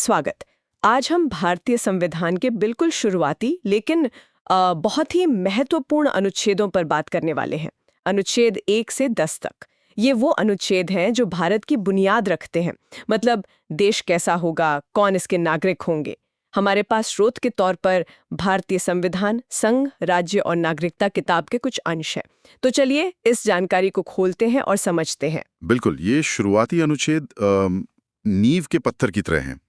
स्वागत। आज हम भारतीय संविधान के बिल्कुल शुरुआती लेकिन बहुत ही महत्वपूर्ण अनुच्छेदों पर बात करने वाले हैं। अनुच्छेद 1 से 10 तक। ये वो अनुच्छेद हैं जो भारत की बुनियाद रखते हैं। मतलब देश कैसा होगा, कौन इसके नागरिक होंगे। हमारे पास स्रोत के तौर पर भारतीय संविधान, संघ, राज्य और नागरिकता किताब के कुछ अंश हैं। तो चलिए इस जानकारी को खोलते हैं और समझते हैं। बिल्कुल, ये शुरुआती अनुच्छेद नींव के पत्थर की तरह हैं।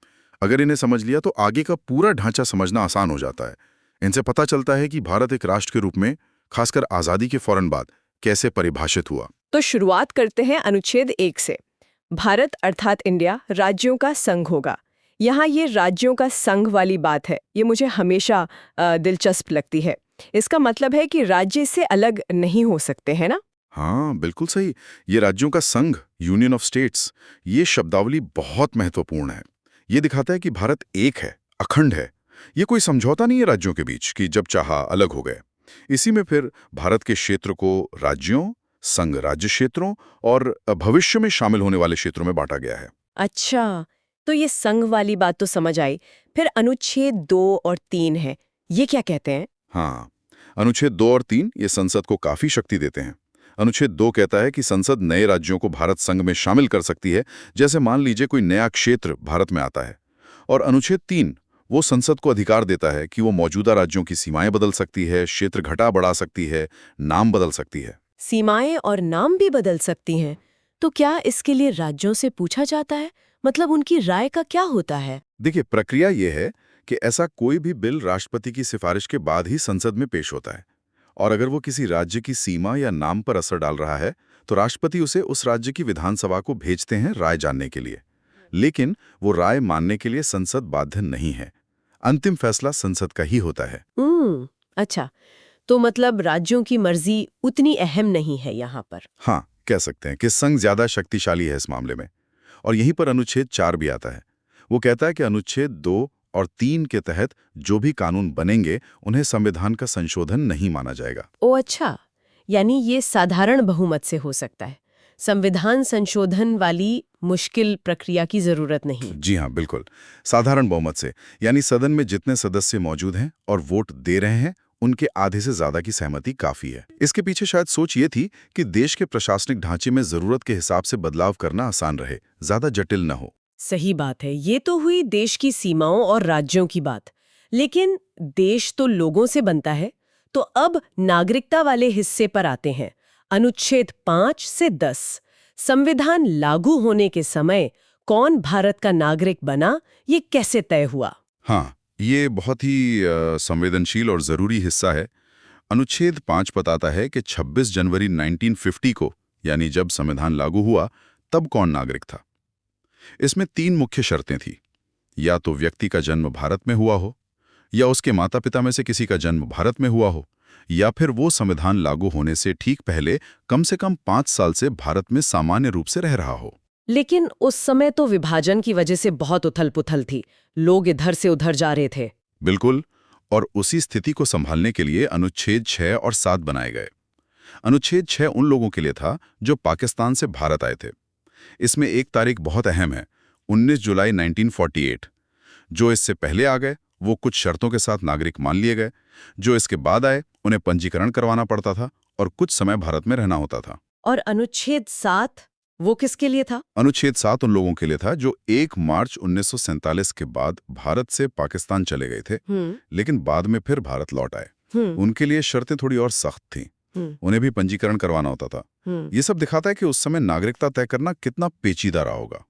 अगर इन्हें समझ लिया तो आगे का पूरा ढांचा समझना आसान हो जाता है। इनसे पता चलता है कि भारत एक राष्ट्र के रूप में, खासकर आज़ादी के फौरन बाद, कैसे परिभाषित हुआ। तो शुरुआत करते हैं अनुच्छेद 1 से। भारत अर्थात इंडिया राज्यों का संघ होगा। यहाँ ये राज्यों का संघ वाली बात है, ये मुझे हमेशा दिलचस्प लगती है। इसका मतलब है कि राज्य इससे अलग नहीं हो सकते, है ना? हाँ, बिल्कुल सही। ये राज्यों का संघ, यूनियन ऑफ स्टेट्स, ये शब्दावली बहुत महत्वपूर्ण है। ये दिखाता है कि भारत एक है, अखंड है। ये कोई समझौता नहीं है राज्यों के बीच कि जब चाहा अलग हो गए। इसी में फिर भारत के क्षेत्र को राज्यों, संघ राज्य क्षेत्रों और भविष्य में शामिल होने वाले क्षेत्रों में बांटा गया है। अच्छा, तो ये संघ वाली बात तो समझ आई। फिर अनुच्छेद 2 और 3 है, ये क्या कहते हैं? हाँ, अनुच्छेद 2 और 3 ये संसद को काफी शक्ति देते हैं। अनुच्छेद 2 कहता है कि संसद नए राज्यों को भारत संघ में शामिल कर सकती है, जैसे मान लीजिए कोई नया क्षेत्र भारत में आता है। और अनुच्छेद 3 वो संसद को अधिकार देता है कि वो मौजूदा राज्यों की सीमाएं बदल सकती है, क्षेत्र घटा बढ़ा सकती है, नाम बदल सकती है। सीमाएं और नाम भी बदल सकती हैं। तो क्या इसके लिए राज्यों से पूछा जाता है? मतलब उनकी राय का क्या होता है? देखिए, प्रक्रिया ये है कि ऐसा कोई भी बिल राष्ट्रपति की सिफारिश के बाद ही संसद में पेश होता है। और अगर वो किसी राज्य की सीमा या नाम पर असर डाल रहा है, तो राष्ट्रपति उसे उस राज्य की विधानसभा को भेजते हैं राय जानने के लिए। लेकिन वो राय मानने के लिए संसद बाध्य नहीं है। अंतिम फैसला संसद का ही होता है। अच्छा, तो मतलब राज्यों की मर्जी उतनी अहम नहीं है यहाँ पर। हाँ, कह सकते हैं कि संघ ज्यादा शक्तिशाली है इस मामले में। और यहीं पर अनुच्छेद 4 भी आता है। वो कहता है कि अनुच्छेद 2 और 3 के तहत जो भी कानून बनेंगे, उन्हें संविधान का संशोधन नहीं माना जाएगा। ओ अच्छा, यानी ये साधारण बहुमत से हो सकता है। संविधान संशोधन वाली मुश्किल प्रक्रिया की जरूरत नहीं। जी हाँ, बिल्कुल। साधारण बहुमत से, यानी सदन में जितने सदस्य मौजूद हैं और वोट दे रहे हैं, उनके आधे से ज्यादा की सहमति काफी है। इसके पीछे शायद सोच ये थी कि देश के प्रशासनिक ढांचे में जरूरत के हिसाब से बदलाव करना आसान रहे, ज्यादा जटिल न हो। सही बात है। ये तो हुई देश की सीमाओं और राज्यों की बात। लेकिन देश तो लोगों से बनता है। तो अब नागरिकता वाले हिस्से पर आते हैं। अनुच्छेद 5 से 10। संविधान लागू होने के समय कौन भारत का नागरिक बना, ये कैसे तय हुआ? हाँ, ये बहुत ही संवेदनशील और जरूरी हिस्सा है। अनुच्छेद 5 बताता है कि 26 जनवरी 1950 को, यानी जब संविधान लागू हुआ, तब कौन नागरिक था। इसमें 3 मुख्य शर्तें थी। या तो व्यक्ति का जन्म भारत में हुआ हो, या उसके माता पिता में से किसी का जन्म भारत में हुआ हो, या फिर वो संविधान लागू होने से ठीक पहले कम से कम 5 साल से भारत में सामान्य रूप से रह रहा हो। लेकिन उस समय तो विभाजन की वजह से बहुत उथल-पुथल थी। लोग इधर से उधर जा रहे थे। बिल्कुल। और उसी स्थिति को संभालने के लिए अनुच्छेद 6 और 7 बनाए गए। अनुच्छेद 6 उन लोगों के लिए था जो पाकिस्तान से भारत आए थे। इसमें एक तारीख बहुत अहम है, 19 जुलाई 1948। जो इससे पहले आ गए वो कुछ शर्तों के साथ नागरिक मान लिए गए। जो इसके बाद आए उन्हें पंजीकरण करवाना पड़ता था और कुछ समय भारत में रहना होता था। और अनुच्छेद 7 वो किसके लिए था? अनुच्छेद 7 उन लोगों के लिए था जो 1 मार्च 1947 के बाद भारत से पाकिस्तान चले गए थे, लेकिन बाद में फिर भारत लौट आए। उनके लिए शर्तें थोड़ी और सख्त थीं। उन्हें भी पंजीकरण करवाना होता था। ये सब दिखाता है कि उस समय नागरिकता तय करना कितना पेचीदा रहा होगा।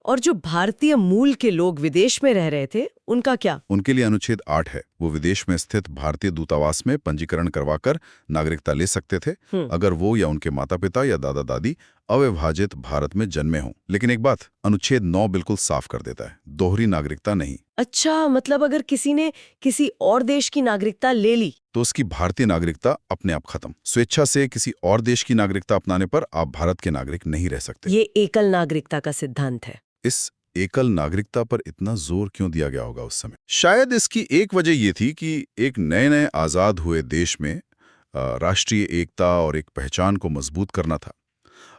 और जो भारतीय मूल के लोग विदेश में रह रहे थे, उनका क्या? उनके लिए अनुच्छेद 8 है। वो विदेश में स्थित भारतीय दूतावास में पंजीकरण करवाकर नागरिकता ले सकते थे, अगर वो या उनके माता पिता या दादा दादी अविभाजित भारत में जन्मे हों। लेकिन एक बात, अनुच्छेद 9 बिल्कुल साफ कर देता है, दोहरी नागरिकता नहीं। अच्छा, मतलब अगर किसी ने किसी और देश की नागरिकता ले ली तो उसकी भारतीय नागरिकता अपने आप खत्म। स्वेच्छा से किसी और देश की नागरिकता अपनाने पर आप भारत के नागरिक नहीं रह सकते। ये एकल नागरिकता का सिद्धांत है। इस एकल नागरिकता पर इतना जोर क्यों दिया गया होगा उस समय? शायद इसकी एक वजह ये थी कि एक नए नए आजाद हुए देश में राष्ट्रीय एकता और एक पहचान को मजबूत करना था।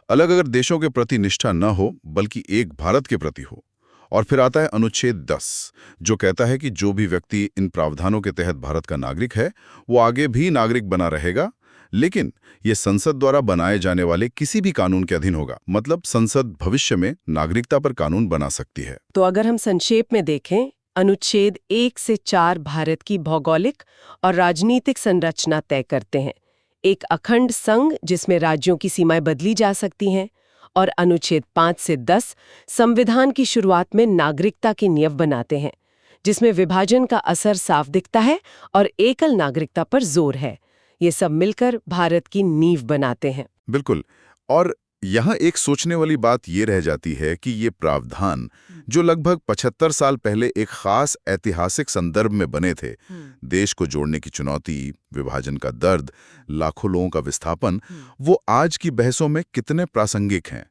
अलग अलग देशों के प्रति निष्ठा न हो, बल्कि एक भारत के प्रति हो। और फिर आता है अनुच्छेद 10, जो कहता है कि जो भी व्यक्ति इन प्रावधानों के तहत भारत का नागरिक है वो आगे भी नागरिक बना रहेगा, लेकिन ये संसद द्वारा बनाए जाने वाले किसी भी कानून के अधीन होगा। मतलब संसद भविष्य में नागरिकता पर कानून बना सकती है। तो अगर हम संक्षेप में देखें, अनुच्छेद 1 से 4 भारत की भौगोलिक और राजनीतिक संरचना तय करते हैं। एक अखंड संघ जिसमें राज्यों की सीमाएं बदली जा सकती हैं, और अनुच्छेद 5 से 10 संविधान की शुरुआत में नागरिकता की नींव बनाते हैं, जिसमें विभाजन का असर साफ दिखता है और एकल नागरिकता पर जोर है। ये सब मिलकर भारत की नींव बनाते हैं। बिल्कुल। और यहाँ एक सोचने वाली बात ये रह जाती है कि ये प्रावधान जो लगभग 75 साल पहले एक खास ऐतिहासिक संदर्भ में बने थे, देश को जोड़ने की चुनौती, विभाजन का दर्द, लाखों लोगों का विस्थापन, वो आज की बहसों में कितने प्रासंगिक हैं।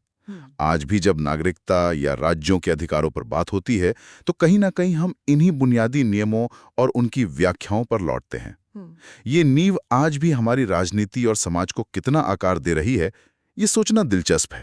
आज भी जब नागरिकता या राज्यों के अधिकारों पर बात होती है तो कहीं ना कहीं हम इन्हीं बुनियादी नियमों और उनकी व्याख्याओं पर लौटते हैं। ये नींव आज भी हमारी राजनीति और समाज को कितना आकार दे रही है, ये सोचना दिलचस्प है।